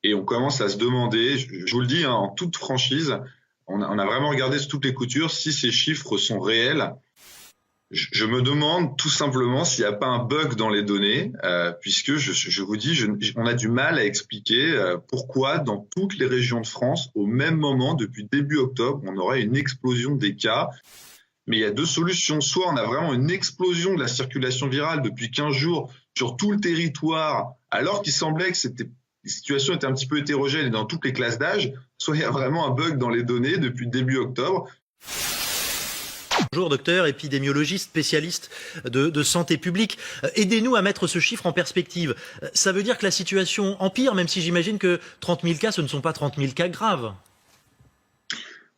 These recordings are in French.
Et on commence à se demander, je vous le dis, hein, en toute franchise, on a vraiment regardé sous toutes les coutures si ces chiffres sont réels. Je me demande tout simplement s'il n'y a pas un bug dans les données, puisque je vous dis, on a du mal à expliquer pourquoi dans toutes les régions de France, au même moment, depuis début octobre, on aurait une explosion des cas. Mais il y a deux solutions. Soit on a vraiment une explosion de la circulation virale depuis 15 jours sur tout le territoire, alors qu'il semblait que les situations étaient un petit peu hétérogènes et dans toutes les classes d'âge, soit il y a vraiment un bug dans les données depuis début octobre. Bonjour docteur, épidémiologiste, spécialiste de santé publique. Aidez-nous à mettre ce chiffre en perspective. Ça veut dire que la situation empire, même si j'imagine que 30 000 cas, ce ne sont pas 30 000 cas graves.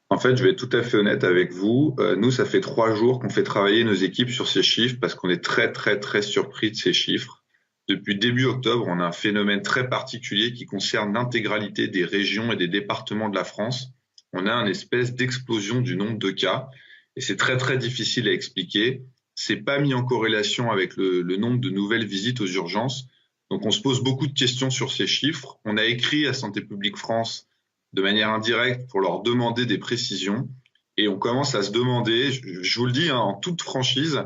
En fait, je vais être tout à fait honnête avec vous. Nous, ça fait 3 jours qu'on fait travailler nos équipes sur ces chiffres parce qu'on est très, très, très surpris de ces chiffres. Depuis début octobre, on a un phénomène très particulier qui concerne l'intégralité des régions et des départements de la France. On a une espèce d'explosion du nombre de cas et c'est très, très difficile à expliquer. C'est pas mis en corrélation avec le nombre de nouvelles visites aux urgences. Donc, on se pose beaucoup de questions sur ces chiffres. On a écrit à Santé publique France de manière indirecte pour leur demander des précisions. Et on commence à se demander, je vous le dis, hein, en toute franchise,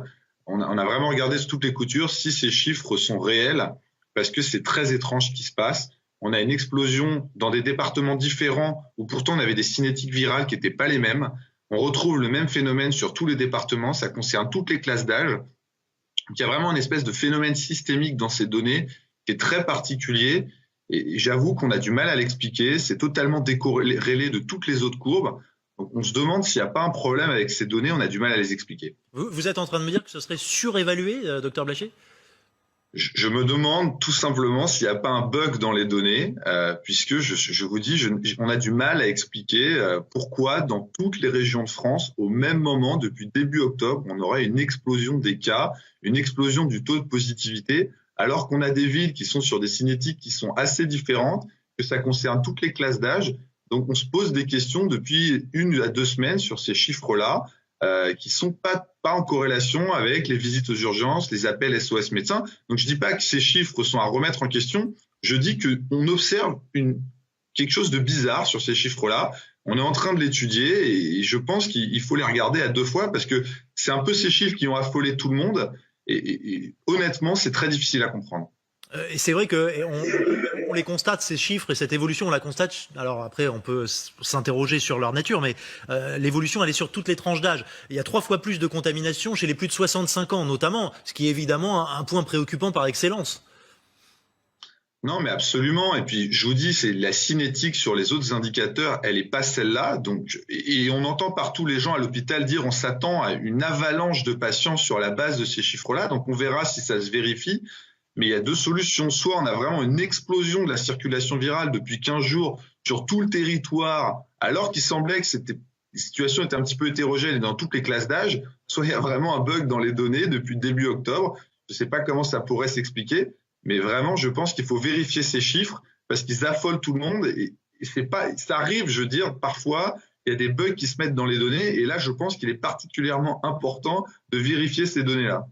on a vraiment regardé sous toutes les coutures si ces chiffres sont réels, parce que c'est très étrange ce qui se passe. On a une explosion dans des départements différents où pourtant on avait des cinétiques virales qui n'étaient pas les mêmes. On retrouve le même phénomène sur tous les départements, ça concerne toutes les classes d'âge. Donc il y a vraiment une espèce de phénomène systémique dans ces données qui est très particulier. Et j'avoue qu'on a du mal à l'expliquer, c'est totalement décorrélé de toutes les autres courbes. Donc on se demande s'il n'y a pas un problème avec ces données, on a du mal à les expliquer. Vous êtes en train de me dire que ce serait surévalué, docteur Blachier ? Je me demande tout simplement s'il n'y a pas un bug dans les données, puisque je vous dis, on a du mal à expliquer pourquoi dans toutes les régions de France, au même moment, depuis début octobre, on aurait une explosion des cas, une explosion du taux de positivité, alors qu'on a des villes qui sont sur des cinétiques qui sont assez différentes, que ça concerne toutes les classes d'âge. Donc on se pose des questions depuis 1 à 2 semaines sur ces chiffres-là, qui sont pas en corrélation avec les visites aux urgences, les appels SOS médecins. Donc je dis pas que ces chiffres sont à remettre en question, je dis qu'on observe quelque chose de bizarre sur ces chiffres-là. On est en train de l'étudier et je pense qu'il faut les regarder à 2 fois parce que c'est un peu ces chiffres qui ont affolé tout le monde et honnêtement, c'est très difficile à comprendre. Et c'est vrai qu'on les constate, ces chiffres et cette évolution, on la constate. Alors après, on peut s'interroger sur leur nature, mais l'évolution, elle est sur toutes les tranches d'âge. Il y a 3 fois plus de contamination chez les plus de 65 ans, notamment, ce qui est évidemment un point préoccupant par excellence. Non, mais absolument. Et puis, je vous dis, c'est la cinétique sur les autres indicateurs, elle est pas celle-là. Donc, et on entend partout les gens à l'hôpital dire on s'attend à une avalanche de patients sur la base de ces chiffres-là. Donc, on verra si ça se vérifie. Mais il y a 2 solutions. Soit on a vraiment une explosion de la circulation virale depuis 15 jours sur tout le territoire, alors qu'il semblait que les situations étaient un petit peu hétérogènes et dans toutes les classes d'âge. Soit il y a vraiment un bug dans les données depuis début octobre. Je ne sais pas comment ça pourrait s'expliquer, mais vraiment, je pense qu'il faut vérifier ces chiffres parce qu'ils affolent tout le monde. Et ça arrive, je veux dire, parfois, il y a des bugs qui se mettent dans les données. Et là, je pense qu'il est particulièrement important de vérifier ces données-là.